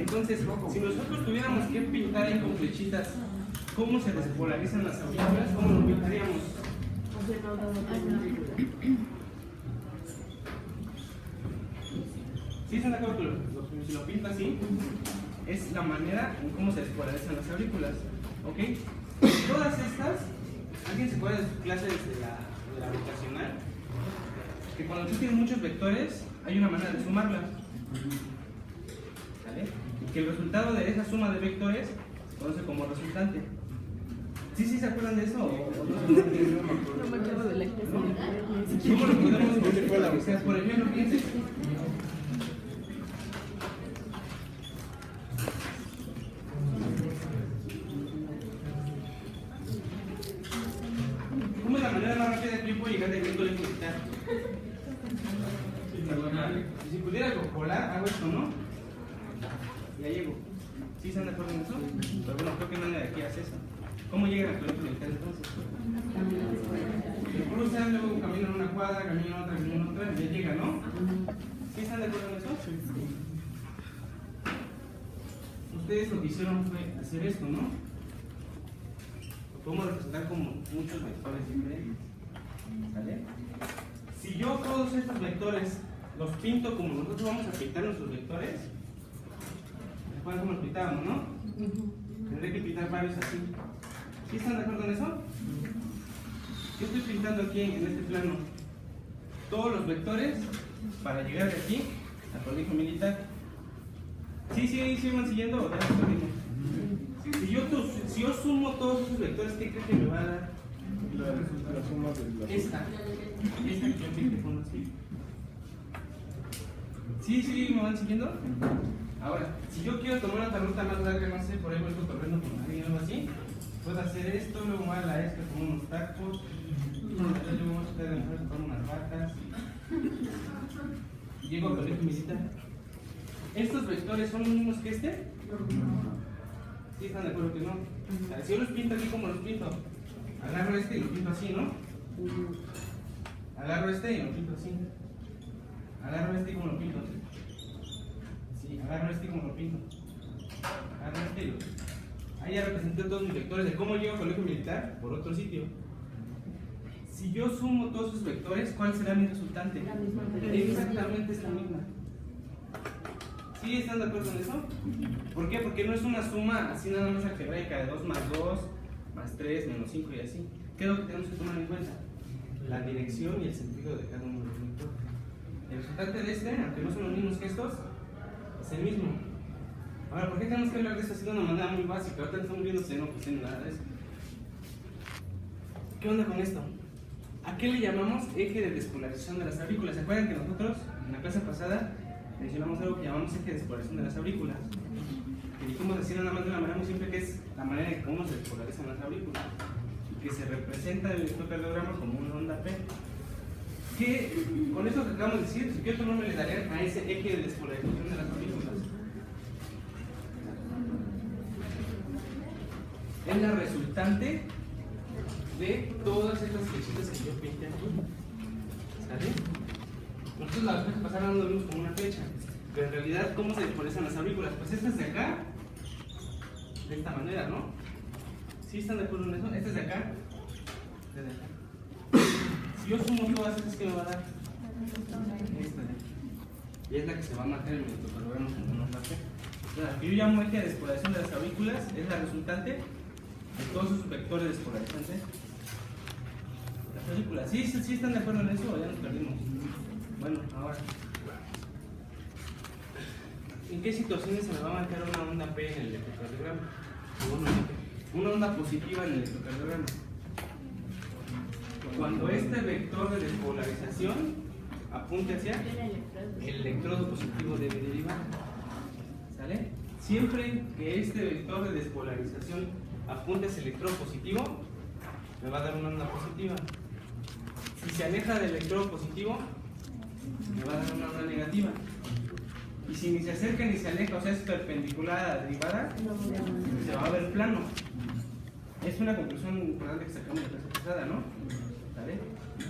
Entonces, si nosotros tuviéramos que pintar ahí con flechitas cómo se despolarizan las aurículas, ¿cómo lo pintaríamos? ¿Sí están de acuerdo que si lo pinto así, es la manera en cómo se despolarizan las aurículas? ¿Ok? Todas estas, ¿alguien se acuerda de sus clases de la vocacional? Que cuando tú tienes muchos vectores, hay una manera de sumarlas. ¿Vale? Y que el resultado de esa suma de vectores se conoce como resultante. ¿Sí se acuerdan de eso? ¿O no? No me acuerdo de la expresión. ¿Cómo lo podemos visualizar? Por ejemplo, piensen. ¿Cómo es la manera más rápida que yo puedo llegar de aquí al colegio militar? Si pudiera volar, hago esto, ¿no? Ya llego. ¿Sí están de acuerdo en eso? Pero bueno, creo que nadie de aquí hace eso. ¿Cómo llegan al colegio militar entonces? Cruzan, luego caminan una cuadra, caminan otra, y ya llegan, ¿no? ¿Sí están de acuerdo en eso? Ustedes lo que hicieron fue hacer esto, ¿no? Lo podemos representar como muchos vectores diferentes. ¿Vale? Si yo todos estos vectores los pinto como nosotros vamos a pintar nuestros vectores, ¿recuerdan cómo los pintábamos, no? Tendré que pintar varios así. ¿Sí están de acuerdo en eso? Yo estoy pintando aquí en este plano todos los vectores para llegar de aquí al colegio militar. ¿Sí van siguiendo o ya nos perdimos? Si yo sumo todos esos vectores, ¿qué crees que me va a dar? La suma de la Esta que yo pinté con así. ¿Sí me van siguiendo? Ahora, si yo quiero tomar una ruta más larga, no sé, por ahí voy corriendo con alguien o algo así, puedo hacer esto, luego voy a la con unos tacos, luego voy a buscar de mujer con unas vacas, y llego al colegio militar. ¿Estos vectores son los mismos que este? ¿Sí están de acuerdo que no? O sea, si yo los pinto aquí, ¿cómo los pinto? Agarro este y lo pinto así, ¿no? Agarro este y lo pinto así. Agarro este y como lo pinto. Sí, agarro este y como lo pinto. Agarro este y lo pinto. Ahí ya representé todos mis vectores de cómo llego al colegio militar por otro sitio. Si yo sumo todos esos vectores, ¿cuál será mi resultante? Exactamente es la misma. ¿Sí están de acuerdo en eso? ¿Por qué? Porque no es una suma así nada más algebraica de 2 más 2, más 3, menos 5 y así. ¿Qué es lo que tenemos que tomar en cuenta? La dirección y el sentido de cada uno de los vectores. El resultante de este, aunque no son los mismos que estos, es el mismo. Ahora, ¿por qué tenemos que hablar de esto así de una manera muy básica? Ahorita estamos viendo seno, coseno, nada de eso. ¿Qué onda con esto? ¿A qué le llamamos eje de despolarización de las aurículas? ¿Se acuerdan que nosotros, en la clase pasada, mencionamos algo que llamamos eje de despolarización de las aurículas? Que dijimos decir nada más de una manera muy simple, que es la manera en que uno se despolarizan las aurículas. Y que se representa el electrocardiograma como una onda P. Que con esto que acabamos de decir, ¿qué otro nombre le darían a ese eje de despolarización de las aurículas? Es la resultante de todas estas flechitas que yo pinté aquí. ¿Sale? Nosotros la vez pasada no lo vimos como una flecha, pero en realidad, ¿cómo se despolarizan las aurículas? Pues esta es de acá, de esta manera, ¿no? ¿Sí están de acuerdo en eso? Esta es de acá, desde acá. Si yo sumo todas estas, ¿qué me va a dar? Esta de aquí. Y es la que se va a marcar en el electrocardiograma como una parte. La que yo llamo eje de despolarización de las aurículas es la resultante de todos esos vectores despolarizantes. Las aurículas. ¿Sí están de acuerdo en eso o ya nos perdimos? Bueno, ahora, ¿en qué situaciones se me va a marcar una onda P en el electrocardiograma? Una onda positiva en el electrocardiograma. Cuando este vector de despolarización apunte hacia el electrodo positivo debe derivar. ¿Sale? Siempre que este vector de despolarización apunte hacia el electrodo positivo, me va a dar una onda positiva. Si se aleja del electrodo positivo, me va a dar una onda negativa. Y si ni se acerca ni se aleja, o sea, es perpendicular a la derivada, se va a ver plano. Es una conclusión importante que sacamos de la clase pasada, ¿no? ¿Vale? Y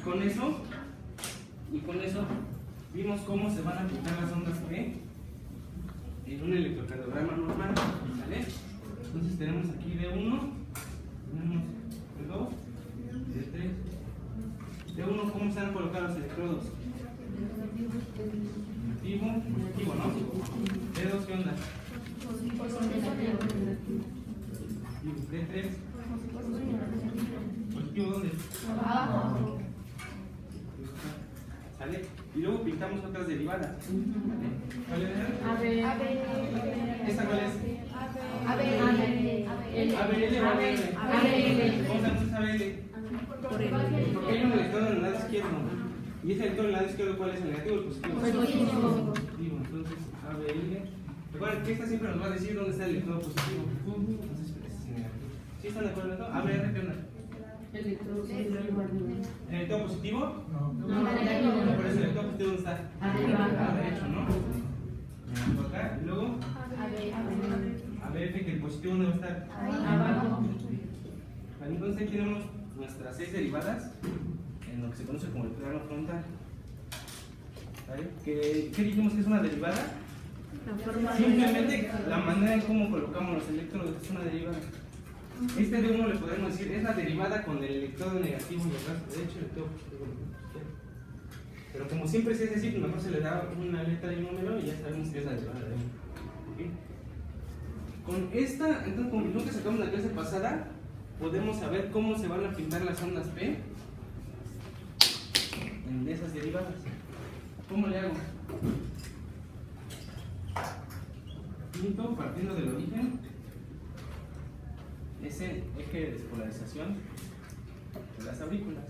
con eso vimos cómo se van a aplicar las ondas P en un electrocardiograma normal, ¿vale? Entonces tenemos aquí D1, tenemos D2, D3. D1, ¿cómo se han colocado los electrodos? Negativo, positivo, ¿no? D2, ¿qué onda? D3, positivo, ¿dónde? Abajo. ¿Sale? Y luego pintamos otras derivadas. ¿Vale? ¿Cuál es? ¿Esta cuál es? ABL o ABL. ¿Cómo sabemos esa ABL? Porque hay un electrodo en el lado izquierdo. ¿Y ese electrodo en el lado izquierdo cuál es? ¿El negativo o el positivo? Positivo. Entonces, ABL. Recuerden que esta siempre nos va a decir dónde está el electrodo positivo. Entonces, este es negativo. ¿Sí están de acuerdo en esto? ABR, ¿qué onda? ¿El electrodo positivo? No. Por eso el electrodo positivo ¿dónde está? Arriba. Derecho, ¿no? Por acá. Y luego ABF, que el positivo ¿dónde va a estar? Abajo. Vale, entonces aquí tenemos nuestras 6 derivadas en lo que se conoce como el plano frontal. ¿Vale? ¿Qué dijimos que es una derivada? Simplemente la manera en cómo colocamos los electrodos es una derivada. Este de uno le podemos decir es la derivada con el electrodo negativo en el brazo derecho y el electrodo positivo en el brazo izquierdo. Pero como siempre se es decir, mejor se le da una letra y un número y ya sabemos que es la derivada de uno. ¿Okay? Con esta, entonces con lo que sacamos la clase pasada, podemos saber cómo se van a pintar las ondas P en esas derivadas. ¿Cómo le hago? Pinto partiendo del origen ese eje de despolarización de las aurículas,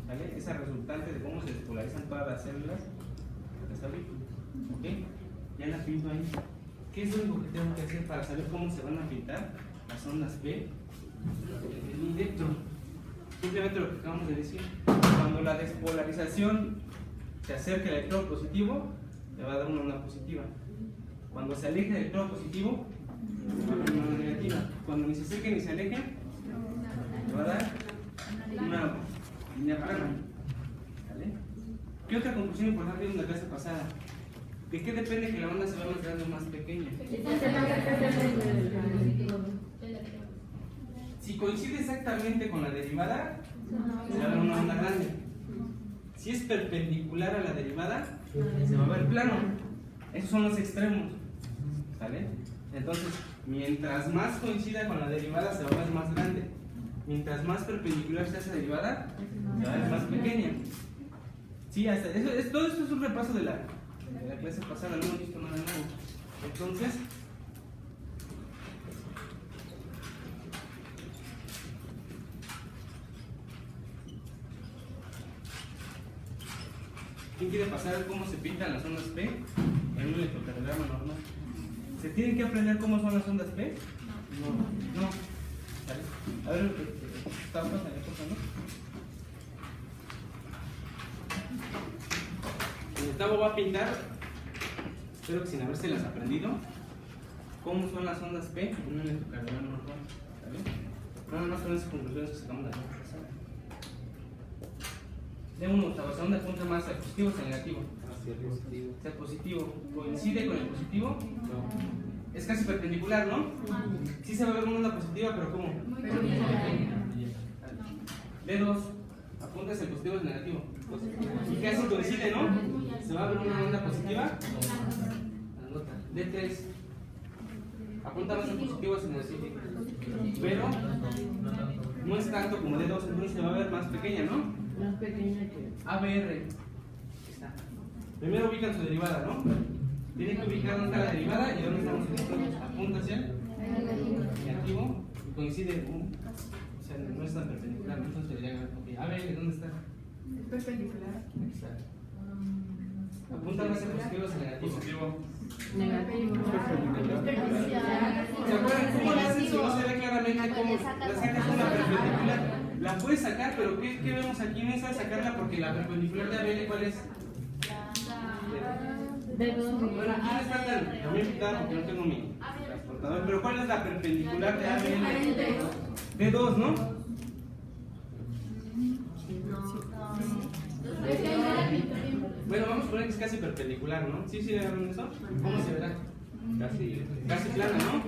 ¿vale? Esa resultante de cómo se despolarizan todas las células de las aurículas, ¿ok? Ya las pinto ahí. ¿Qué es lo único que tengo que hacer para saber cómo se van a pintar las ondas P en el electro? Simplemente lo que acabamos de decir. Cuando la despolarización se acerca al electrodo positivo, le va a dar una onda positiva. Cuando se aleje del electrodo positivo, le va a dar una onda negativa. Cuando ni se acerquen ni se alejen, le va a dar una línea plana. ¿Vale? ¿Qué otra conclusión importante vimos en la clase pasada? ¿De qué depende que la onda se vaya más grande o más pequeña? Si coincide exactamente con la derivada, se va a ver una onda grande. Si es perpendicular a la derivada, se va a ver plano. Esos son los extremos. ¿Sale? Entonces, mientras más coincida con la derivada, se va a ver más grande. Mientras más perpendicular sea esa derivada, se va a ver más pequeña. Sí, hasta eso, todo esto es un repaso de la clase pasada, no hemos visto nada nuevo. Entonces, ¿quién quiere pasar cómo se pintan las ondas P en un electrocardiograma normal? ¿Se tienen que aprender cómo son las ondas P? No. ¿Vale? A ver, estamos en la cosa, ¿no? Gustavo va a pintar, espero que sin habérselas aprendido, cómo son las ondas P en un electrocardiograma normal. ¿Vale? Nada más con esas conclusiones que sacamos de la clase pasada. De un octavo, ¿hacia dónde apunta más? ¿Al positivo o al negativo? Hacia el positivo. Hacia el positivo. ¿Coincide con el positivo? No. Es casi perpendicular, ¿no? Sí se va a ver una onda positiva, pero ¿cómo? D2, apunta hacia el positivo o el negativo. Y casi coincide, ¿no? ¿Se va a ver una onda positiva? Anota. D3, apunta más al positivo o al negativo. Pero no es tanto como D2, entonces se va a ver más pequeña, ¿no? Más pequeña que ABR. Está. Primero ubican su derivada, ¿no? Tienen que ubicar dónde está la derivada y dónde están los electrodos. Apunta hacia el negativo y coincide. O sea, no es tan perpendicular, ¿no? Entonces diría, ok, ABR, ¿dónde está? es perpendicular. Exacto. Apunta más al positivo o al negativo. Negativo. ¿Se acuerdan cómo la haces si no se ve claramente cómo la sacas una perpendicular? La puedes sacar, pero ¿qué vemos aquí? No es sacarla porque la perpendicular de ABL, ¿cuál es? Bueno, aquí no está tan también pintada porque no tengo mi transportador, pero ¿cuál es la perpendicular de ABL? D2, ¿no? Bueno, vamos a poner que es casi perpendicular, ¿no? ¿Sí vieron eso? ¿Cómo se verá? casi plana, ¿no?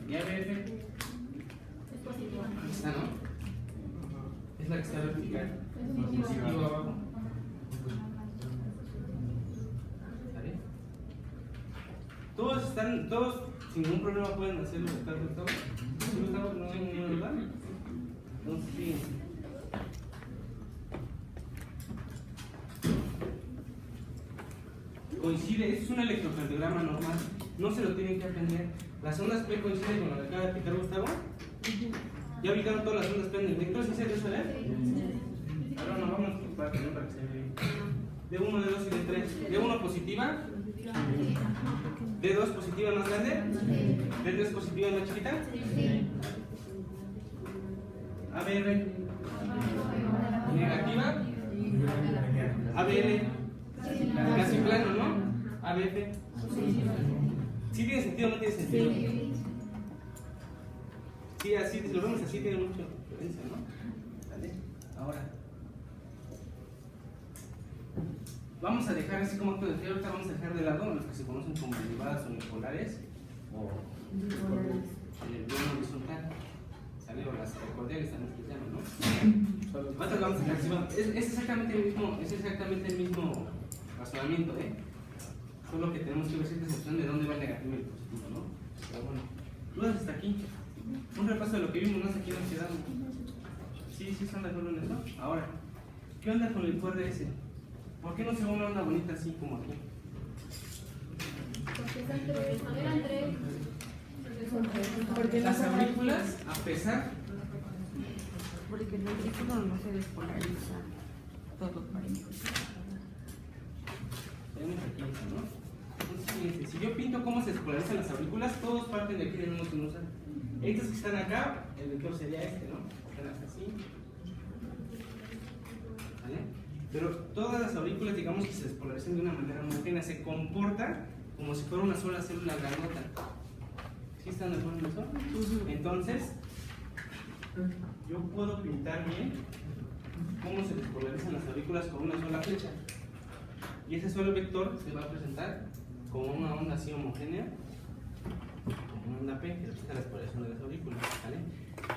¿Y ABF? Esta, ¿no? Es la que está vertical. Positivo abajo. ¿Sale? Todos sin ningún problema pueden hacerlo. ¿Está todo? No hay ningún problema. Entonces, fíjense. Coincide, es un electrocardiograma normal. No se lo tienen que aprender. Las ondas P coinciden con lo que acaba de explicar Gustavo. ¿Ya ubicaron todas las ondas P en el vector? ¿Sí se debe saber? Ahora no, vamos para que se vea bien. D1, D2 y D3. D1 positiva. D2 positiva más grande. D3 positiva más chiquita. ABR negativa. ABR casi plano, ¿no? ABF. ¿Sí tiene sentido o no tiene sentido? Sí, así, si lo vemos así tiene mucha diferencia, ¿no? ¿Vale? Ahora vamos a dejar así como todo el ahorita vamos a dejar de lado los que se conocen como derivadas unipolares o el plano horizontal, ¿sale? O las cordiales también se llaman, ¿no? Ahorita vamos a dejar así, es exactamente el mismo razonamiento, ¿eh? Solo que tenemos que ver cierta excepción de dónde va el negativo y el positivo, ¿no? Pero bueno, dudas hasta aquí. Un repaso de lo que vimos más aquí nos quedamos. ¿Sí están de acuerdo en eso? Ahora, ¿qué onda con el QRS? ¿Por qué no se ve una onda bonita así como aquí? Porque Las aurículas, a pesar, porque el ventrículo no se despolariza todo parejo. tenemos aquí eso, ¿no? Entonces, fíjense, si yo pinto cómo se despolarizan las aurículas, todos parten de aquí del mismo sinusal. Estos que están acá, el vector sería este, ¿no? Están así. ¿Vale? Pero todas las aurículas, digamos que se despolarizan de una manera homogénea, se comporta como si fuera una sola célula grandota. ¿Sí están de acuerdo en eso? Entonces, yo puedo pintar bien cómo se despolarizan las aurículas con una sola flecha. Y ese solo vector se va a presentar como una onda así homogénea, como una onda P, que representa la despolarización de las aurículas. ¿Vale?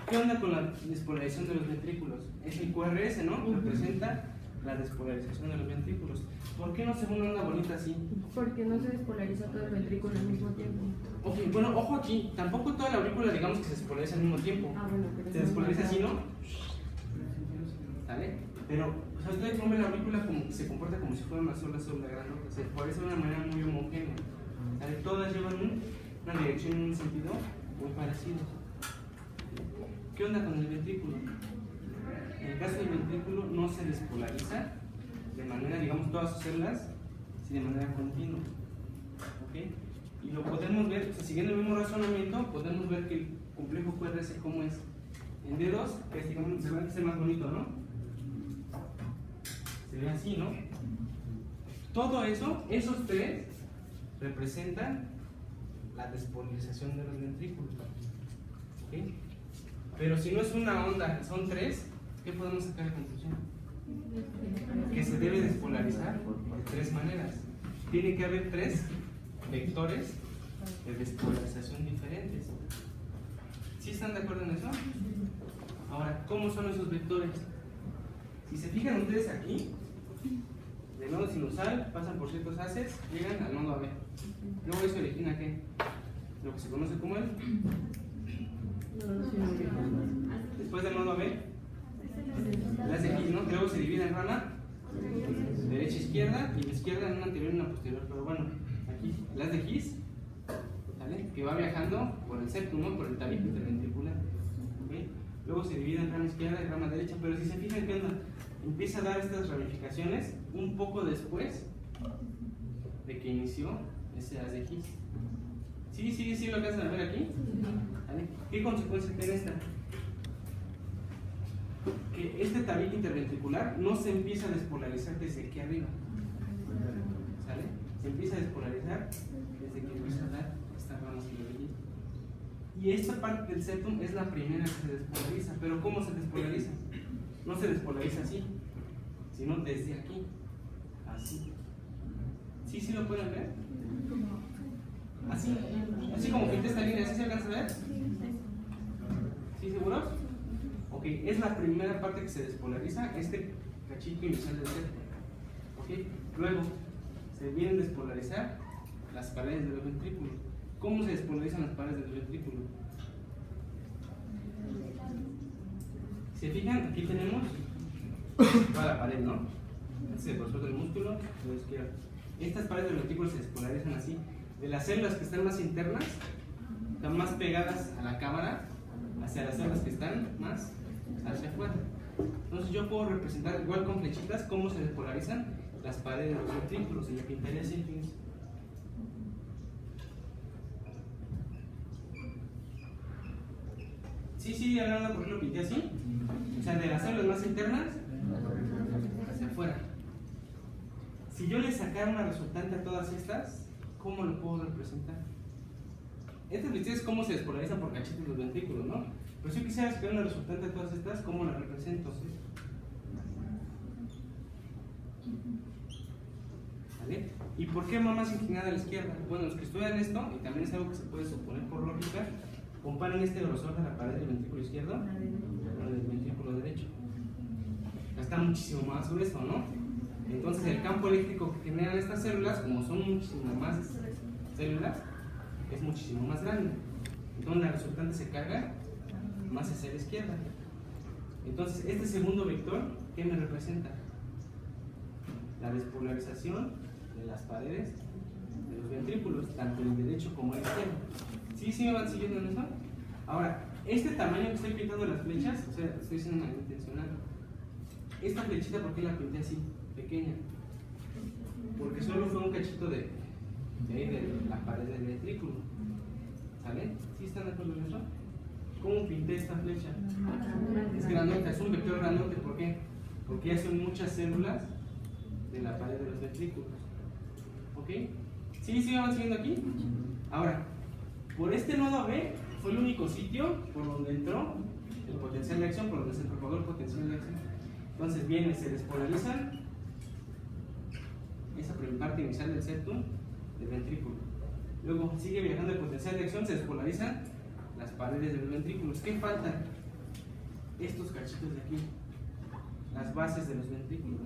¿Qué onda con la despolarización de los ventrículos? Es el QRS, ¿no? Representa la despolarización de los ventrículos. ¿Por qué no se ve una onda bonita así? Porque no se despolariza todo el ventrículo al mismo tiempo. Ok, bueno, ojo aquí, tampoco toda la aurícula digamos que se despolariza al mismo tiempo. Bueno, pero Se despolariza así, ¿no? ¿Sale? Pero, o sea, ustedes ven la aurícula como se comporta como si fuera una sola célula grandota, se despolariza de una manera muy homogénea. ¿Sale? Todas llevan una dirección y un sentido muy parecido. ¿Qué onda con el ventrículo? En el caso del ventrículo no se despolariza de manera, digamos, todas sus células, sino de manera continua. ¿Ok? Y lo podemos ver, o sea, siguiendo el mismo razonamiento, podemos ver que el complejo QRS, ¿cómo es? En D2, que es, digamos, se ve que es el más bonito, ¿no? Se ve así, ¿no? Todo eso, esos tres, representan la despolarización de los ventrículos. ¿Ok? Pero si no es una onda, son tres, ¿qué podemos sacar de conclusión? Que se debe despolarizar de tres maneras. Tiene que haber tres vectores de despolarización diferentes. ¿Sí están de acuerdo en eso? Ahora, ¿cómo son esos vectores? Si se fijan ustedes aquí, del nodo sinusal pasan por ciertos haces, llegan al nodo AB. Luego eso origina ¿qué? Lo que se conoce como el. Después del nodo AB, las de X, ¿no? Que luego se divide en rama derecha, izquierda, y la izquierda en una anterior y una posterior. Pero bueno, aquí las de X, ¿vale? Que va viajando por el septum, ¿no? Por el tabique interventricular. ¿Okay? Luego se divide en rama izquierda y rama derecha. Pero si se fijan, ¿qué onda? Empieza a dar estas ramificaciones un poco después de que inició ese haz de X. Sí, lo alcanzan a ver aquí. ¿Vale? ¿Qué consecuencia tiene esta? Que este tabique interventricular no se empieza a despolarizar desde aquí arriba. ¿Sale? Se empieza a despolarizar desde que empieza a dar estas ramas que yo veía. Y esta parte del septum es la primera que se despolariza. ¿Pero cómo se despolariza? No se despolariza así, sino desde aquí así. ¿Sí, sí lo pueden ver? Así, así como pinté esta línea, ¿sí se alcanza a ver? ¿Sí, seguros? Ok, es la primera parte que se despolariza, este cachito inicial del set. Ok, luego se vienen a despolarizar las paredes del ventrículo. ¿Cómo se despolarizan las paredes del ventrículo? Si se fijan, aquí tenemos toda la pared, ¿no? Este es el grosor del músculo, la izquierda. Estas paredes del ventrículo se despolarizan así. De las células que están más internas, están más pegadas a la cámara, hacia las células que están más hacia afuera. Entonces yo puedo representar igual con flechitas cómo se despolarizan las paredes de los ventrículos. Y yo pintaría así, fíjense. Sí, ahora por qué lo pinté así. O sea, de las células más internas hacia afuera. Si yo le sacara una resultante a todas estas, ¿cómo lo puedo representar? Estas flechitas es cómo se despolarizan por cachitos los ventrículos, ¿no? Pero si yo quisiera sacar una resultante a todas estas, ¿cómo la represento? ¿Vale? ¿Y por qué va más inclinada a la izquierda? Bueno, los que estudian esto, y también es algo que se puede suponer por lógica, comparen este grosor de la pared del ventrículo izquierdo con el del ventrículo derecho. Está muchísimo más grueso, ¿no? Entonces el campo eléctrico que generan estas células, como son muchísimo más células, es muchísimo más grande. Entonces la resultante se carga más hacia la izquierda. Entonces este segundo vector, ¿qué me representa? La despolarización de las paredes de los ventrículos, tanto el derecho como el izquierdo. ¿Sí me van siguiendo en eso? Ahora, este tamaño que estoy pintando las flechas, o sea, estoy siendo malintencionado. Esta flechita, ¿por qué la pinté así, pequeña? Porque solo fue un cachito de la pared del ventrículo. ¿Sale? ¿Sí están de acuerdo en eso? ¿Cómo pinté esta flecha? Es grandota, es un vector grandote. ¿Por qué? Porque ya son muchas células de la pared de los ventrículos. ¿Ok? ¿Sí me van siguiendo aquí? Ahora, por este nodo B fue el único sitio por donde entró el potencial de acción, por donde se propagó el potencial de acción. Entonces viene, se despolarizan esa primera parte inicial del septum del ventrículo. Luego sigue viajando el potencial de acción, se despolarizan las paredes de los ventrículos. ¿Qué faltan? Estos cachitos de aquí, las bases de los ventrículos.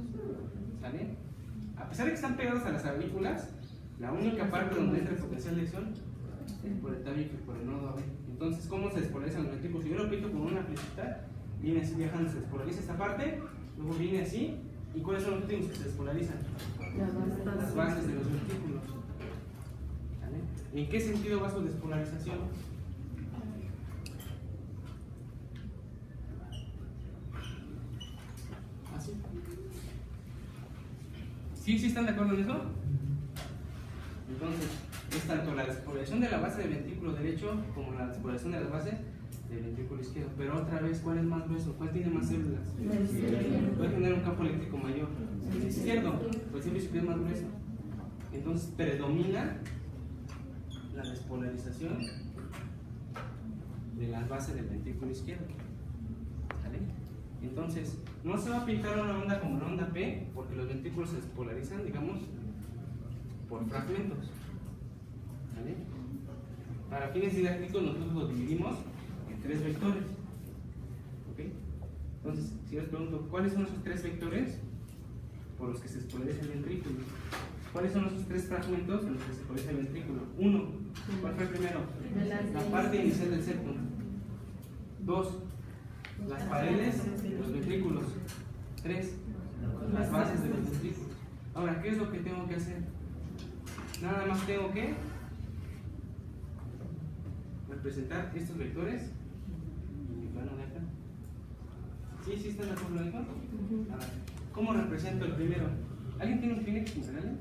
¿Sale? A pesar de que están pegados a las aurículas, la única parte donde entra el potencial de acción es por el tabique, por el nodo AB. Entonces, ¿cómo se despolarizan los ventrículos? Si yo lo pinto con una flechita, viene así viajando, se despolariza esta parte, luego viene así. ¿Y cuáles son los últimos que se despolarizan? Las bases de los ventrículos. ¿Vale? ¿En qué sentido va su despolarización? ¿Así? ¿Sí están de acuerdo en eso? Entonces, es tanto la despolarización de la base del ventrículo derecho como la despolarización de la base del ventrículo izquierdo. Pero otra vez, ¿cuál es más grueso? ¿Cuál tiene más células? Puede tener un campo eléctrico mayor. El izquierdo, pues siempre es más grueso. Entonces predomina la despolarización de las bases del ventrículo izquierdo. ¿Vale? Entonces, no se va a pintar una onda como la onda P, porque los ventrículos se despolarizan, digamos, por fragmentos. ¿Vale? Para fines didácticos nosotros los dividimos en 3 vectores. ¿Ok? Entonces, si les pregunto, ¿cuáles son esos 3 vectores por los que se despolariza el ventrículo? ¿Cuáles son esos 3 fragmentos en los que se despolariza el ventrículo? 1. ¿Cuál fue el primero? La parte inicial del septum. 2. Las paredes de los ventrículos. 3. Las bases de los ventrículos. Ahora, ¿qué es lo que tengo que hacer? Nada más tengo que representar estos vectores en mi plano de acá. ¿Sí están de acuerdo en eso? Ahora, ¿cómo represento el primero? ¿Alguien tiene un Kleenex que me regale?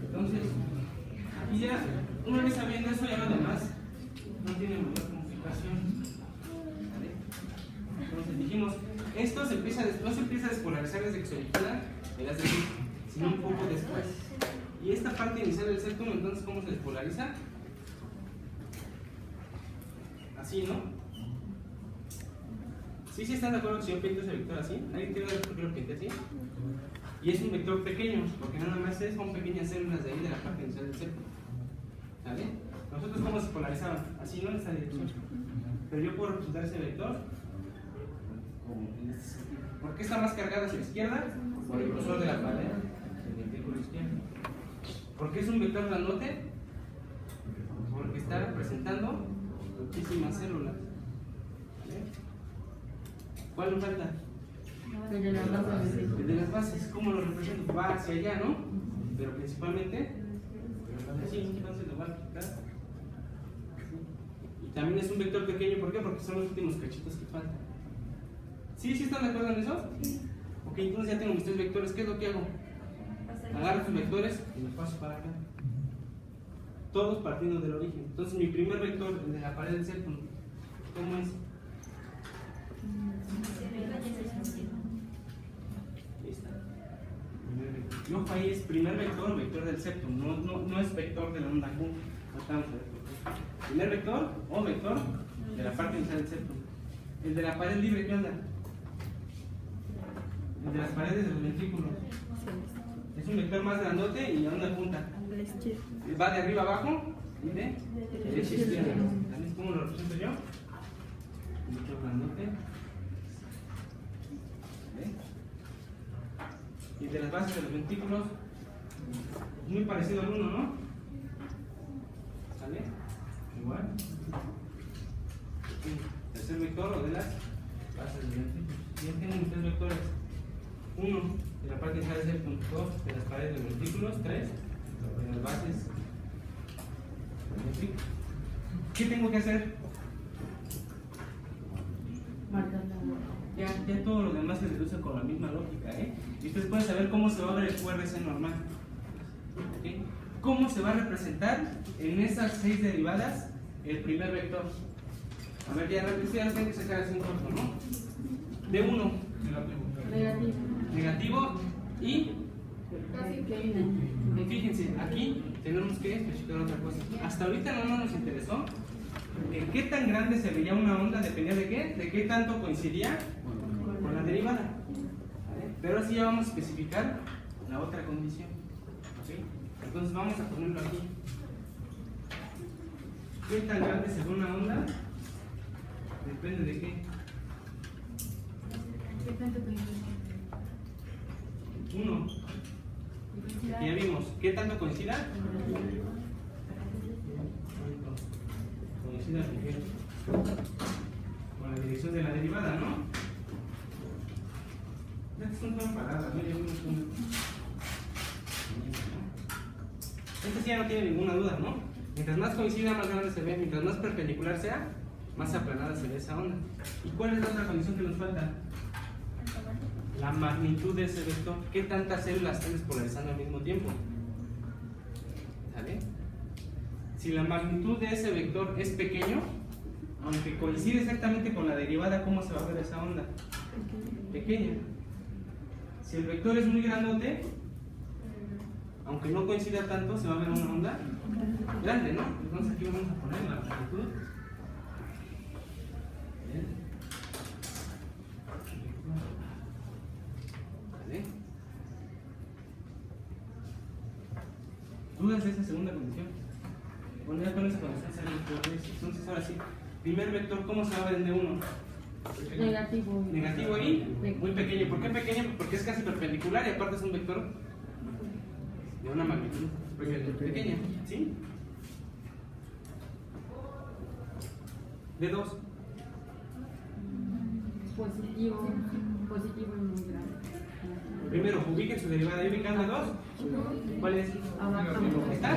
Entonces, aquí ya, una vez sabiendo eso, ya lo demás no tiene mayor complicación. ¿Vale? Entonces dijimos, esto no se empieza a despolarizar desde que se origina el haz de Fick, sino un poco después. Y esta parte inicial del septum, entonces, ¿cómo se despolariza? Así, ¿no? ¿Sí están de acuerdo que si yo pinto ese vector así? ¿Nadie tiene idea por qué lo pinté así? Y es un vector pequeño, porque nada más son pequeñas células de ahí de la parte inicial del septum. ¿Vale? Nosotros, ¿cómo se polarizaban? Así, ¿no? En esta dirección. Pero yo puedo representar ese vector como en este sentido. ¿Por qué está más cargada hacia la izquierda? Por el grosor de la pared del ventrículo izquierdo. ¿Por qué es un vector grandote? Porque está representando muchísimas células. ¿Vale? ¿Cuál nos falta? El de las bases. El de las bases. ¿Cómo lo represento? Va hacia allá, ¿no? Pero principalmente así, entonces lo va a quitar. Y también es un vector pequeño, ¿por qué? Porque son los últimos cachitos que faltan. ¿Sí están de acuerdo en eso? Ok, entonces ya tengo mis 3 vectores. ¿Qué es lo que hago? Agarro estos vectores y los paso para acá. Todos partiendo del origen. Entonces mi primer vector, el de la pared del septum, ¿cómo es? Ahí está. Primer vector. Y ojo, ahí es primer vector, vector del septum, no es vector de la onda Q. No estamos a ver por qué. Primer vector o vector de la parte inicial del septum. El de la pared libre, ¿qué onda? El de las paredes de los ventrículos. Es un vector más grandote y a dónde apunta. Va de arriba abajo y de derecha a izquierda. ¿Cómo lo represento yo? Un vector grandote. ¿Vale? Y de las bases de los ventrículos, muy parecido al 1, ¿no? ¿Sale? Igual. Tercer vector o de las bases de los ventrículos. Ya tengo mis 3 vectores. 1 de la parte inicial del septum, 2 de las paredes de los ventrículos, 3 de las bases del ventrículo. ¿Qué tengo que hacer? Ya todo lo demás se deduce con la misma lógica, ¿eh? Y ustedes pueden saber cómo se va a ver el QRC normal. ¿Okay? ¿Cómo se va a representar en esas 6 derivadas el primer vector? A ver, ya lo tengo que sacar así un corto, ¿no? De 1. Negativo y fíjense, aquí tenemos que especificar otra cosa. Hasta ahorita no nos interesó en qué tan grande se veía una onda, dependía de qué, de qué tanto coincidía con la derivada. ¿Vale? Pero ahora sí ya vamos a especificar la otra condición. ¿Okay? Entonces vamos a ponerlo aquí. ¿Qué tan grande se ve una onda? Depende de qué. Uno. Ya vimos. ¿Qué tanto coincida? Coincida con la dirección de la derivada, ¿no? Estas son todas paradas, ¿no? Esta sí ya no tiene ninguna duda, ¿no? Mientras más coincida, más grande se ve. Mientras más perpendicular sea, más aplanada se ve esa onda. ¿Y cuál es la otra condición que nos falta? La magnitud de ese vector. ¿Qué tantas células están despolarizando al mismo tiempo? ¿Sale? Si la magnitud de ese vector es pequeño, aunque coincide exactamente con la derivada, ¿cómo se va a ver esa onda? Pequeña. Si el vector es muy grandote, aunque no coincida tanto, se va a ver una onda grande, ¿no? Entonces aquí vamos a poner la magnitud. Bien. ¿Dudas de esa segunda condición? Bueno, ya con esa condición sale el QRS. Entonces ahora sí, primer vector, ¿cómo se va a ver de 1? Negativo. Negativo y muy pequeño. ¿Por qué pequeño? Porque es casi perpendicular y aparte es un vector de una magnitud pequeña. ¿Sí? De 2. Positivo y muy grande. Primero, ubiquen su derivada. ¿Ahí ubican la 2? ¿Cuál es? Abajo. ¿Está?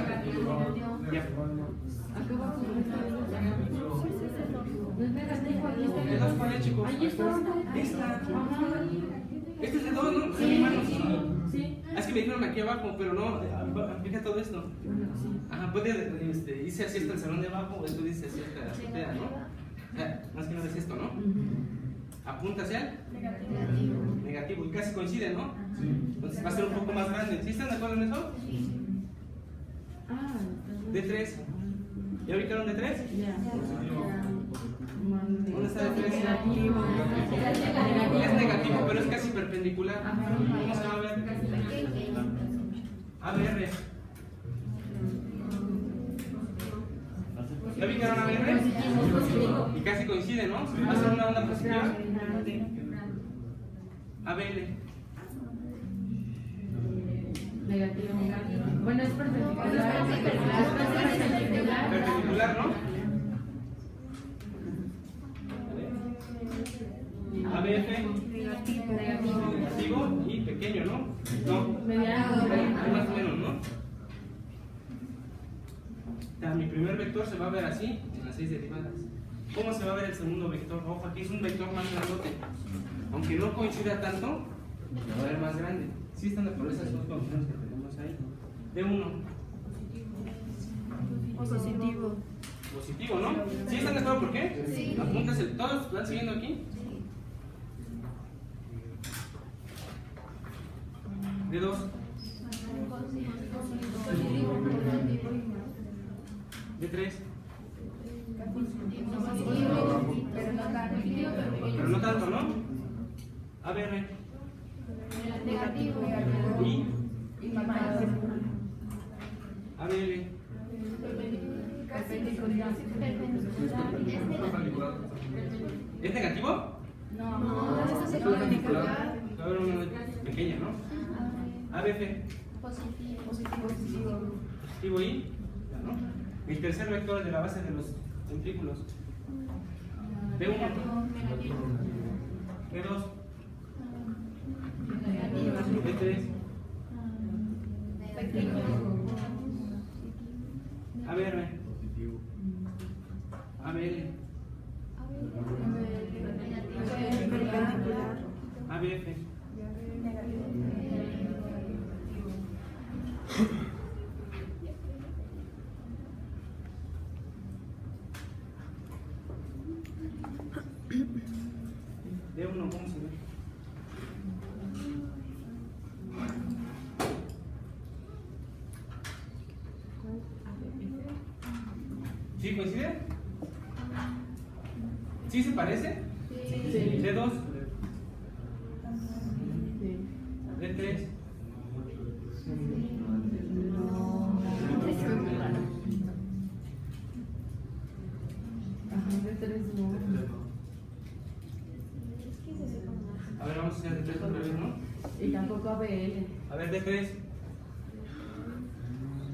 Ya. Acá abajo. No es negativo, aquí está. ¿De 2 cuál es, chicos? Ahí está. Esta. Ajá. Este es de 2, ¿no? Sí. Hermanos. Sí. Es que me dijeron aquí abajo, pero no, aplica todo esto. Bueno, sí. Ajá, puede irse así hasta el salón de abajo, o esto dice así hasta la azotea, ¿no? O sea, más que nada es esto, ¿no? Apunta hacia el negativo, y casi coincide, ¿no? Entonces va a ser un poco más grande. ¿Sí están de acuerdo en eso? Ah, D3. ¿Ya ubicaron D3? ya. ¿Dónde está D3? Negativo. Es negativo, pero es casi perpendicular. ¿Cómo se va a ver? ABR. ¿Ya ubicaron ABR? Y casi coincide, ¿no? Va a ser una onda positiva. ABL. Negativo. Bueno, es perpendicular. Perpendicular, ¿no? ABF. Negativo y pequeño, ¿no? No. Mediano. Más o menos, ¿no? O sea, mi primer vector se va a ver así en las 6 derivadas. ¿Cómo se va a ver el segundo vector? Ojo, aquí es un vector más grandote. Aunque no coincida tanto, se va a ver más grande. ¿Sí están de acuerdo esas dos opciones que tenemos ahí? D1. Positivo. Positivo, ¿no? ¿Sí están de acuerdo por qué? Sí. Apúntase, ¿todos van siguiendo aquí? D2. D3. Pero no tanto, ¿no? ABR. Y ABL. ¿Es negativo? No, eso se puede perpendicular. Va a haber una pequeña, ¿no? ABF. Positivo y ¿no? El tercer vector de la base de los ventrículos. B1. B2. B3. ABR. ABL. ABF. D1, ¿cómo se ve? ¿Sí coincide? ¿Sí se parece? Sí. D2. Sí. D3. Ajá, D3 no. A ver, vamos a hacer D3 otra vez, ¿no? Y tampoco ABL. A ver, D3.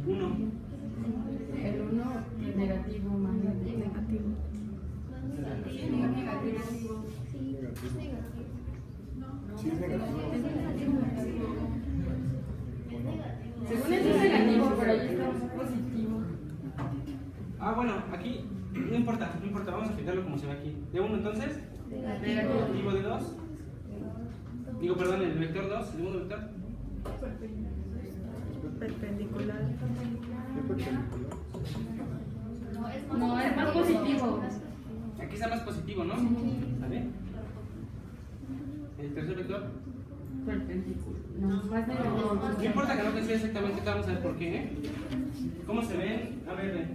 1. El 1 negativo más negativo. Según eso es negativo, pero ahí está positivo. Ah, bueno, aquí no importa, vamos a explicarlo como se ve aquí. D1 entonces, negativo de 2. Digo, perdón, el vector 2, el segundo vector. Perpendicular. No, es más positivo. Aquí está más positivo, ¿no? ¿Sale? El tercer vector. Perpendicular. No, más negativo. No importa que no coincida exactamente, vamos a ver por qué, ¿eh? ¿Cómo se ven? A ver,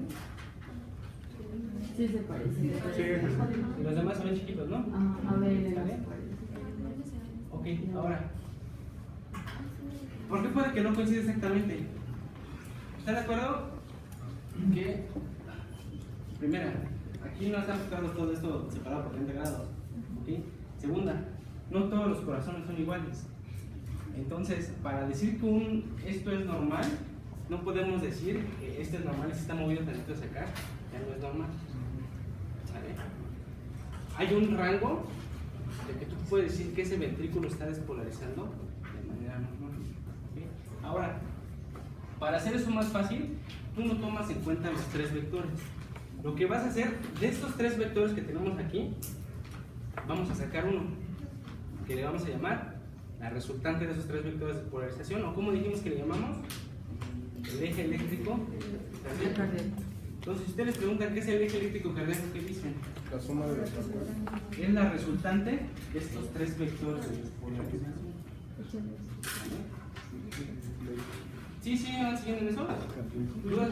Sí se parece. y los demás se ven chiquitos, ¿no? Ajá, ABL no ¿Sale? se parece. Ok, ahora. ¿Por qué puede que no coincida exactamente? ¿Están de acuerdo? Que, primera, aquí no están buscando todo esto separado por 30 grados. ¿Ok? Segunda, no todos los corazones son iguales. Entonces, para decir que esto es normal, no podemos decir que este es normal y si está movido tantito hacia acá, ya no es normal. ¿Vale? Hay un rango de que tú puedes decir que ese ventrículo está despolarizando de manera normal. ¿Okay? Ahora, para hacer eso más fácil, tú no tomas en cuenta los 3 vectores. Lo que vas a hacer, de estos 3 vectores que tenemos aquí, vamos a sacar uno, que le vamos a llamar la resultante de esos tres vectores de polarización, o como dijimos que le llamamos, el eje eléctrico cardíaco. Entonces, si ustedes les preguntan qué es el eje eléctrico cardíaco, ¿qué dicen? La suma de las partes. Es la resultante de estos tres vectores de polarización. Sí, sí, van siguiendo en eso. ¿Dudas?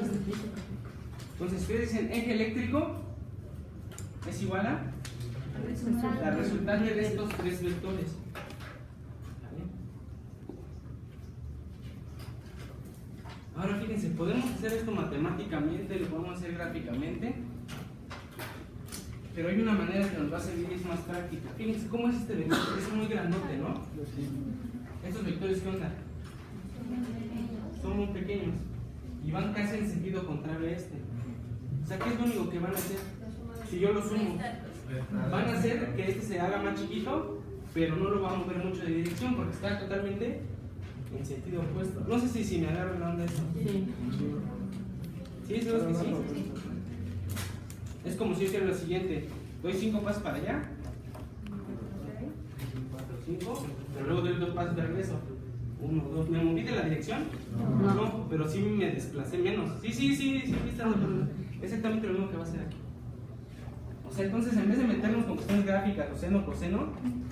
Entonces, ustedes dicen eje eléctrico es igual a la resultante de estos tres vectores. ¿Vale? Ahora fíjense, podemos hacer esto matemáticamente, lo podemos hacer gráficamente, pero hay una manera que nos va a servir y es más práctica. Fíjense cómo es este vector, es muy grandote, ¿no? Estos vectores, ¿qué onda? Son muy pequeños y van casi en sentido contrario a este. O sea, ¿qué es lo único que van a hacer? Si yo lo sumo, van a hacer que este se haga más chiquito, pero no lo va a mover mucho de dirección porque está totalmente en sentido opuesto. No sé si me agarro la onda esto. Sí. ¿Sí? ¿Sabes que sí? Es como si yo hiciera lo siguiente: doy 5 pasos para allá, 5, pero luego doy 2 pasos de regreso. 1, 2. ¿Me moví de la dirección? No, pero sí me desplacé menos. Sí, está exactamente lo mismo que va a hacer aquí. O sea, entonces en vez de meternos con cuestiones gráficas, seno, coseno,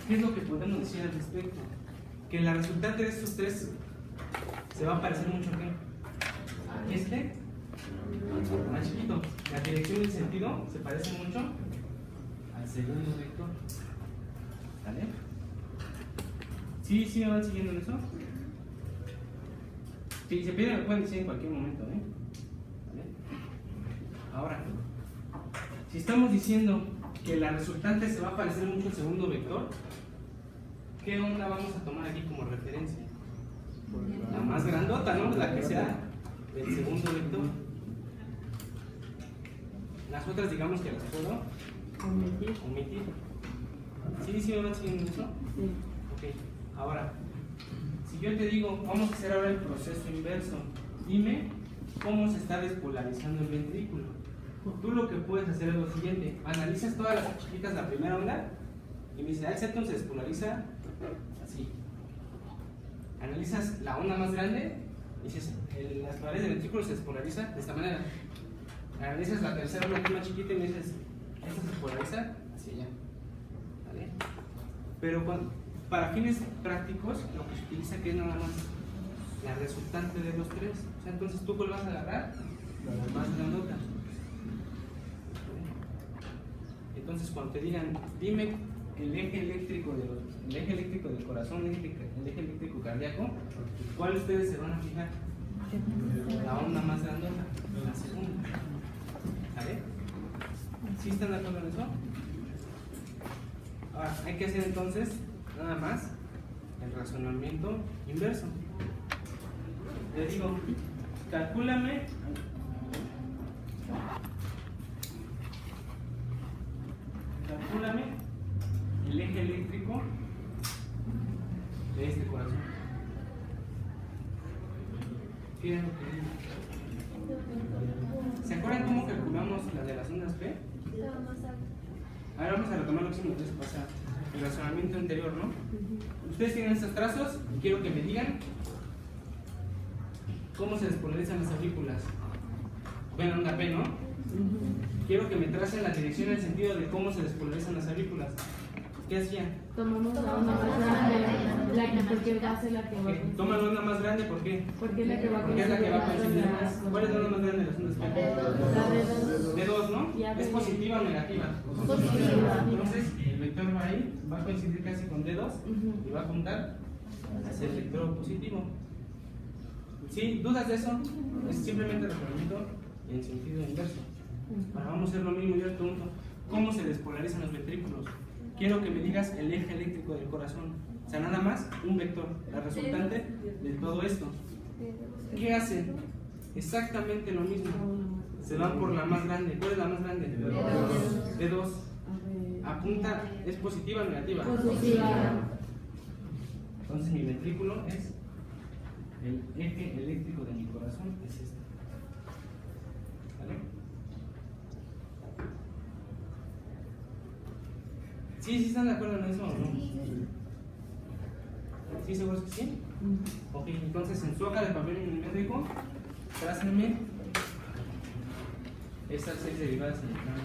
¿qué es lo que podemos decir al respecto? Que la resultante de estos tres se va a parecer mucho a qué? Este, más chiquito. La dirección y el sentido se parecen mucho al segundo vector. ¿Vale? Sí, me van siguiendo en eso. Si se pierden, me pueden decir en cualquier momento, ¿eh? ¿Vale? Ahora, si estamos diciendo que la resultante se va a parecer mucho al segundo vector, ¿qué onda vamos a tomar aquí como referencia? La más grandota, ¿no? La que sea del segundo vector. Las otras, digamos que las puedo omitir. ¿Sí me van siguiendo eso? Sí. Ok, ahora, si yo te digo, vamos a hacer ahora el proceso inverso, dime cómo se está despolarizando el ventrículo. Tú lo que puedes hacer es lo siguiente: analizas todas las chiquitas la primera onda y me dices, el septum se despolariza así. Analizas la onda más grande y dices, las paredes del ventrículo se despolariza de esta manera. Analizas la tercera onda más chiquita y me dices, esta se despolariza hacia allá. ¿Vale? Pero para fines prácticos, lo que se utiliza que es nada más la resultante de los tres. O sea, entonces tú cuál vas a agarrar, la más grandota. Entonces cuando te digan, dime el eje eléctrico del corazón, el eje eléctrico cardíaco, ¿cuál ustedes se van a fijar? La onda más grandota, la segunda. ¿Vale? ¿Sí están de acuerdo en eso? Ahora, hay que hacer entonces nada más el razonamiento inverso. Le digo, calcúlame el eje eléctrico de este corazón. Fíjense lo que digo. ¿Se acuerdan cómo calculamos la de las ondas P? Ahora vamos a retomar lo que hicimos pasar, el razonamiento anterior, ¿no? Ustedes tienen estos trazos y quiero que me digan cómo se despolarizan las aurículas. Ven onda P, ¿no? Quiero que me tracen la dirección en el sentido de cómo se despolarizan las aurículas. ¿Qué hacían? Tomamos la onda más grande, porque va a ser la que va a coincidir. Toman la onda más grande, ¿por qué? Porque es la que va a Porque es la que va a coincidir con más. ¿Cuál es la onda más grande de las ondas P? La de dos. De 2, ¿no? Ya ¿Es de- positiva o negativa? Positiva. Entonces el vector va ahí, va a coincidir casi con D2 y va a apuntar hacia el vector positivo. ¿Sí? ¿Dudas de eso? Es simplemente razonamiento en sentido inverso. Ahora vamos a hacer lo mismo. Yo les pregunto, ¿cómo se despolarizan los ventrículos? Quiero que me digas el eje eléctrico del corazón. O sea, nada más un vector, la resultante de todo esto. ¿Qué hacen? Exactamente lo mismo. Se van por la más grande. ¿Cuál es la más grande? D2. Apunta, ¿es positiva o negativa? Positiva. Entonces mi ventrículo es el eje eléctrico de mi corazón, es este. ¿Vale? ¿Sí están de acuerdo en eso o no? ¿Sí seguros que sí? Ok, entonces en su hoja de papel milimétrico, trácenme estas 6 derivadas en el plano.